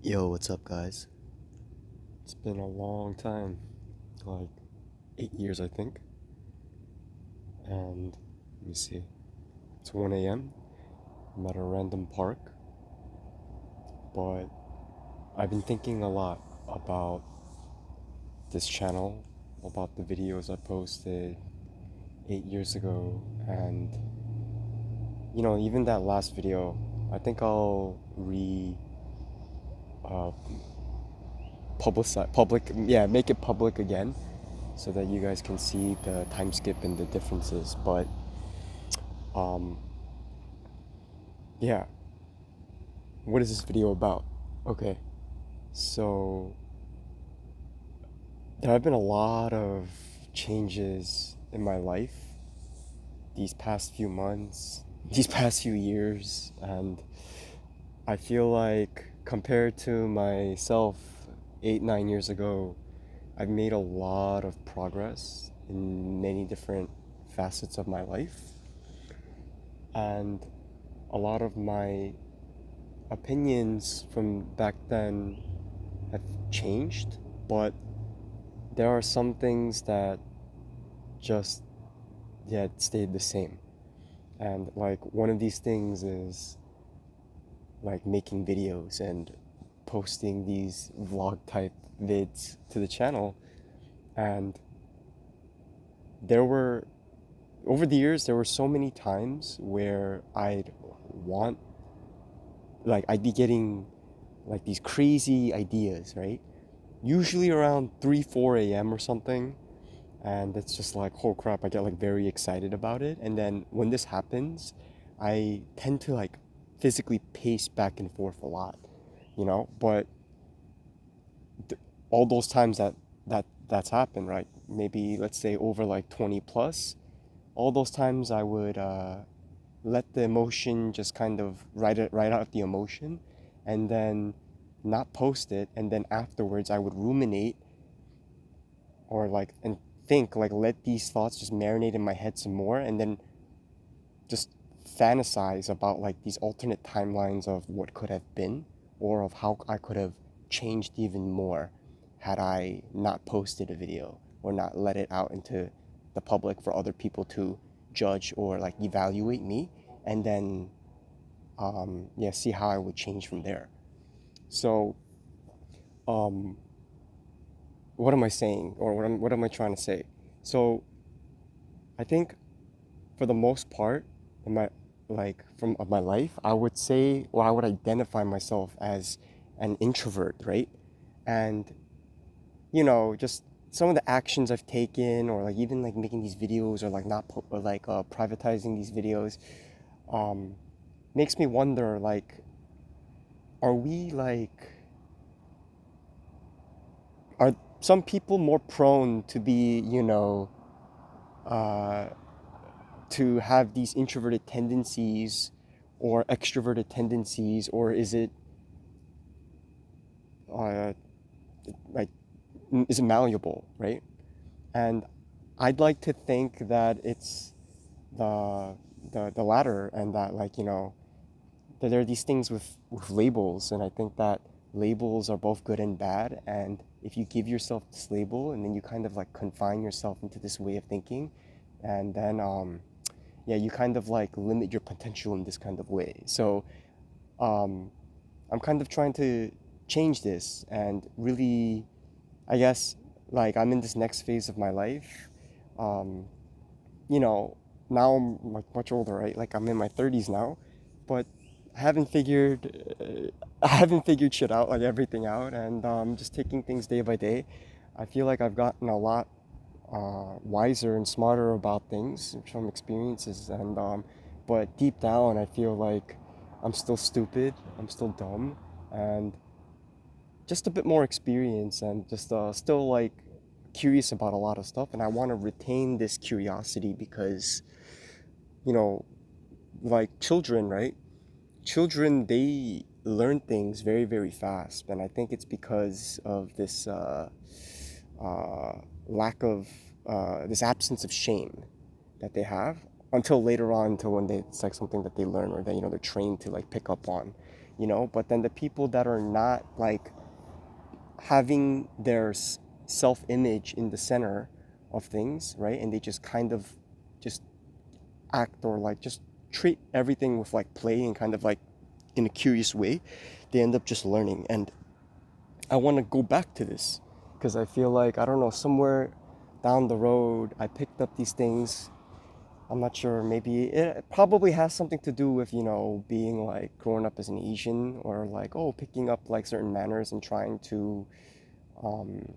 Yo, what's up, guys? It's been a long time, like 8 years, I think. And let me see, it's 1 a.m. I'm at a random park, but I've been thinking a lot about this channel, about the videos I posted 8 years ago, and even that last video, I think I'll uh, make it public again so that you guys can see the time skip and the differences. But um, yeah, what is this video about? Okay, so there have been a lot of changes in my life these past few months, these past few years, and I feel like compared to myself 8, 9 years ago, I've made a lot of progress in many different facets of my life, and a lot of my opinions from back then have changed, but there are some things that just stayed the same. And like one of these things is like making videos and posting these vlog type vids to the channel. And there were over the years there were so many times where want I'd be getting like these crazy ideas, right? Usually around 3 4 a.m. or something, and it's just like, oh crap, I get like very excited about it. And then when this happens, I tend to like physically pace back and forth a lot, but all those times that's happened, right? Maybe let's say over like 20 plus, all those times I would let the emotion just kind of write out the emotion, and then not post it, and then afterwards I would ruminate, or like, and think, like, let these thoughts just marinate in my head some more, and then just fantasize about like these alternate timelines of what could have been, or of how I could have changed even more had I not posted a video or not let it out into the public for other people to judge or like evaluate me, and then see how I would change from there. So um, what am I saying, or what am I trying to say? So I think for the most part in my from of my life, I would say, or I would identify myself as an introvert, right? And just some of the actions I've taken, or like even like making these videos, or like not or like privatizing these videos, um, makes me wonder, like, are we like are some people more prone to be, uh, to have these introverted tendencies or extroverted tendencies, or is it uh, like is it malleable, right? And I'd like to think that it's the the latter, and that, like, that there are these things with labels, and I think that labels are both good and bad. And if you give yourself this label, and then you kind of like confine yourself into this way of thinking, and then you kind of like limit your potential in this kind of way. So um, I'm kind of trying to change this, and really, I guess, like, I'm in this next phase of my life. Um, you know, Now I'm like much older, right? Like, I'm in my 30s now, but I haven't figured shit out, like everything out, and just taking things day by day. I feel like I've gotten a lot wiser and smarter about things from experiences, and but deep down, I feel like I'm still stupid, I'm still dumb, and just a bit more experience, and just still like curious about a lot of stuff. And I want to retain this curiosity because, you know, like children, right? Children, they learn things very, very fast. And I think it's because of this uh, lack of, this absence of shame that they have until later on, until when it's like something that they learn, or that, they're trained to like pick up on. you know. But then the people that are not like having their self-image in the center of things, right? And they just kind of just act or like just treat everything with like play and kind of like in a curious way, they end up just learning. And I want to go back to this because I feel like, I don't know, somewhere down the road, I picked up these things. I'm not sure, maybe it probably has something to do with, you know, being like growing up as an Asian, or like, oh, picking up like certain manners and trying to, um,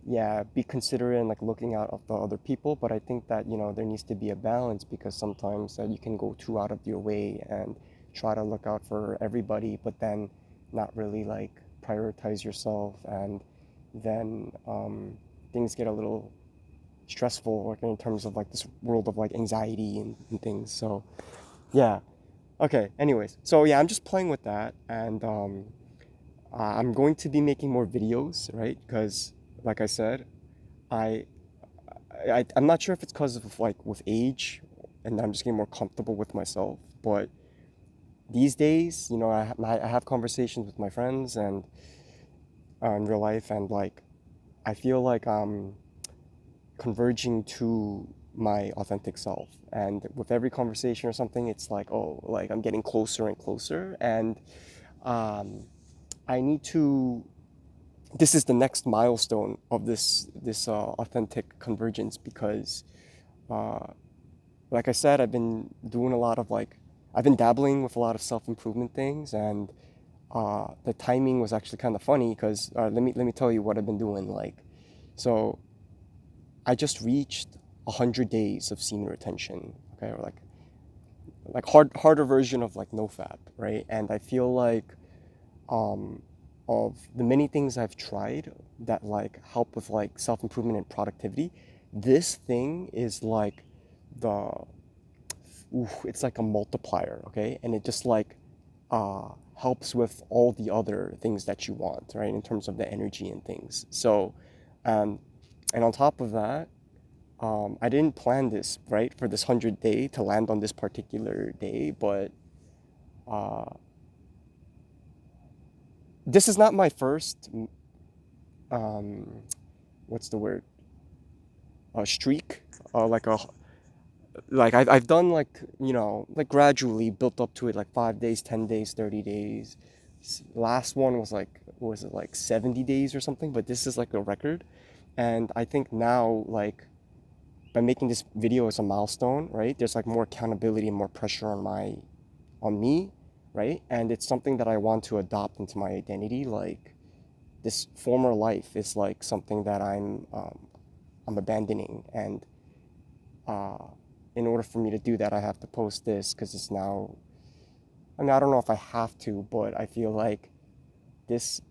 yeah, be considerate and like looking out of the other people. But I think that, you know, there needs to be a balance, because sometimes that you can go too out of your way and try to look out for everybody, but then not really like prioritize yourself, and then things get a little stressful, like in terms of like this world of like anxiety and things. So yeah, okay. Anyways, so yeah, I'm just playing with that, and I'm going to be making more videos, right? Because like I said, I, I'm not sure if it's because of like with age, and I'm just getting more comfortable with myself. But these days, you know, I have conversations with my friends and in real life, and like I feel like I'm converging to my authentic self. And with every conversation or something, it's like, oh, like I'm getting closer and closer, and um, I need to. This is the next milestone of this authentic convergence, because uh, like I said, I've been doing a lot of like, I've been dabbling with a lot of self improvement things, and the timing was actually kind of funny because let me tell you what I've been doing. Like, so I just reached 100 days of senior retention, okay, or like harder version of like NoFap, right? And I feel like um, of the many things I've tried that like help with like self improvement and productivity, this thing is like the it's like a multiplier, okay? And it just like helps with all the other things that you want, right? In terms of the energy and things. So, um, and on top of that, I didn't plan this, right, for this 100 day to land on this particular day, but uh, this is not my first, um, what's the word, streak, like a like I've done like, you know, like gradually built up to it, like 5 days, 10 days, 30 days. Last one was like, what was it, like 70 days or something, but this is like a record. And I think now, like by making this video as a milestone, right, there's like more accountability and more pressure on me, right? And it's something that I want to adopt into my identity. Like this former life is like something that I'm abandoning, and uh, in order for me to do that, I have to post this because it's now. I mean, I don't know if I have to, but I feel like this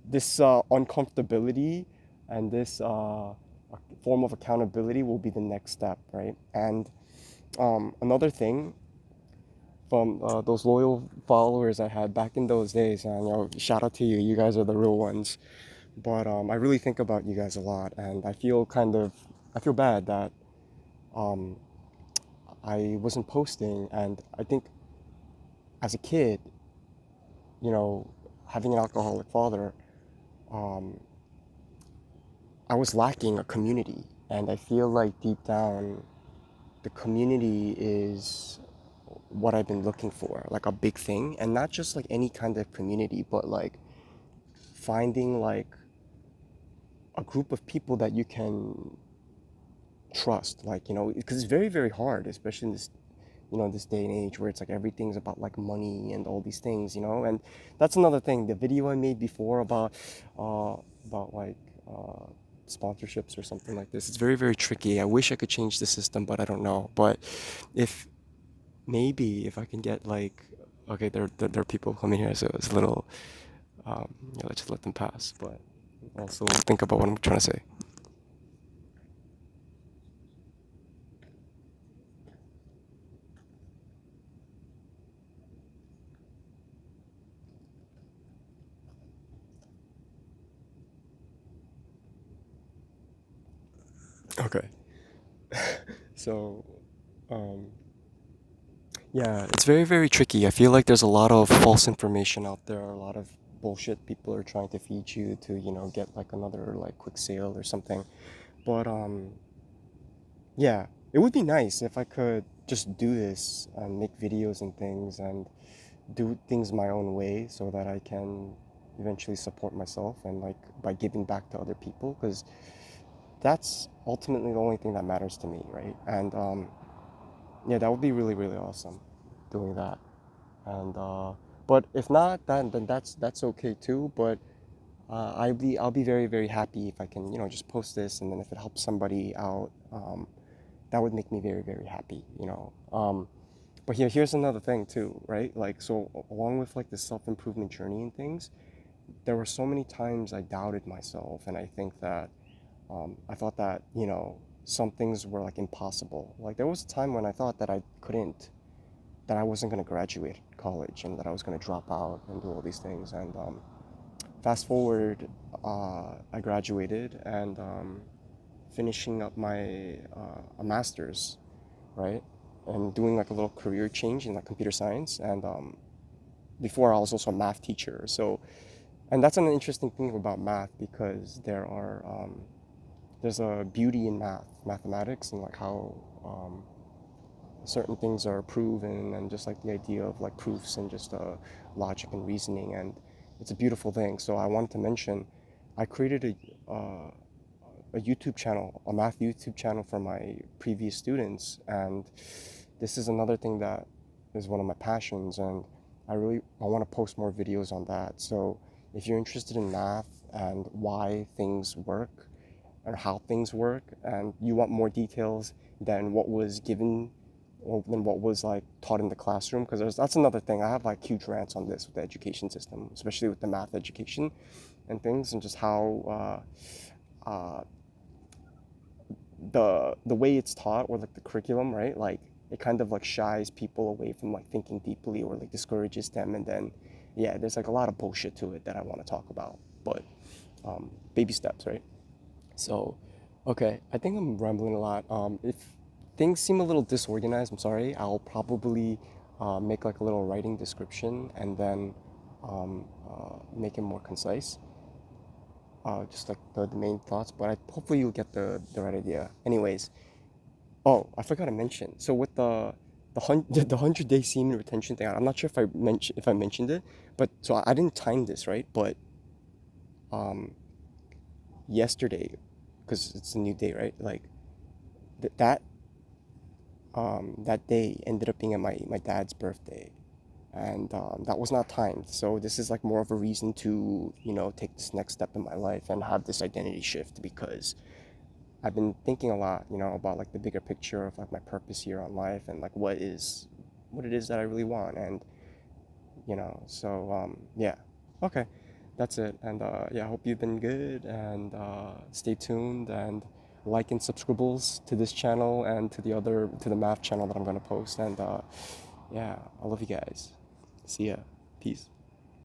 this uncomfortability and this form of accountability will be the next step, right? And another thing from those loyal followers I had back in those days, and you know, shout out to you. You guys are the real ones. But I really think about you guys a lot, and I feel bad that um, I wasn't posting. And I think as a kid, you know, having an alcoholic father, um, I was lacking a community. And I feel like deep down, the community is what I've been looking for, like a big thing. And not just like any kind of community, but like finding like a group of people that you can trust, like, you know, because it's very, very hard, especially in this, you know, this day and age where it's like everything's about like money and all these things, you know. And that's another thing, the video I made before uh about like uh sponsorships or something like this, it's very, very tricky. I wish I could change the system, but I don't know. But if maybe if I can get like, okay, there are people coming here, so it's a little yeah, let's just let them pass, but also think about what I'm trying to say. Okay. So um Yeah, it's very, very tricky. I feel like there's a lot of false information out there, a lot of bullshit people are trying to feed you to, get like another like quick sale or something. But yeah, it would be nice if I could just do this and make videos and things and do things my own way so that I can eventually support myself and like by giving back to other people because that's ultimately the only thing that matters to me, right? And yeah, that would be really, really awesome doing that. And but if not, then that's okay too. But I'll be very, very happy if I can, just post this, and then if it helps somebody out, that would make me very, very happy. But here's another thing too, right? Like, so along with like the self-improvement journey and things, there were so many times I doubted myself, and I think that I thought that, some things were like impossible. Like there was a time when I thought that I couldn't, that I wasn't going to graduate college, and that I was going to drop out and do all these things. And fast forward, I graduated and finishing up my a master's, right? And doing like a little career change in like computer science. And before I was also a math teacher. So, and that's an interesting thing about math because there's a beauty in mathematics, and like how certain things are proven, and just like the idea of like proofs and just logic and reasoning, and it's a beautiful thing. So I wanted to mention, I created a YouTube channel, a math YouTube channel for my previous students, and this is another thing that is one of my passions, and I want to post more videos on that. So if you're interested in math and why things work or how things work, and you want more details than what was given or than what was like taught in the classroom, because that's another thing. I have like huge rants on this with the education system, especially with the math education and things, and just how the way it's taught, or like the curriculum, right? Like it kind of like shies people away from like thinking deeply, or like discourages them, and then yeah, there's like a lot of bullshit to it that I want to talk about, but baby steps, right? So, okay, I think I'm rambling a lot. If things seem a little disorganized, I'm sorry. I'll probably make like a little writing description, and then make it more concise, just like the main thoughts. But hopefully you'll get the right idea. Anyways, oh, I forgot to mention. So with the 100-day semen retention thing, I'm not sure if I mentioned it, but so I didn't time this right, but um, yesterday, because it's a new day, right? Like th- that that day ended up being my dad's birthday, and that was not timed. So this is like more of a reason to take this next step in my life and have this identity shift, because I've been thinking a lot, about like the bigger picture of like my purpose here on life, and like what it is that I really want. And so yeah, okay, that's it. And yeah, I hope you've been good, and stay tuned, and like and subscribbles to this channel and to the math channel that I'm gonna post. And yeah, I love you guys. See ya. Peace.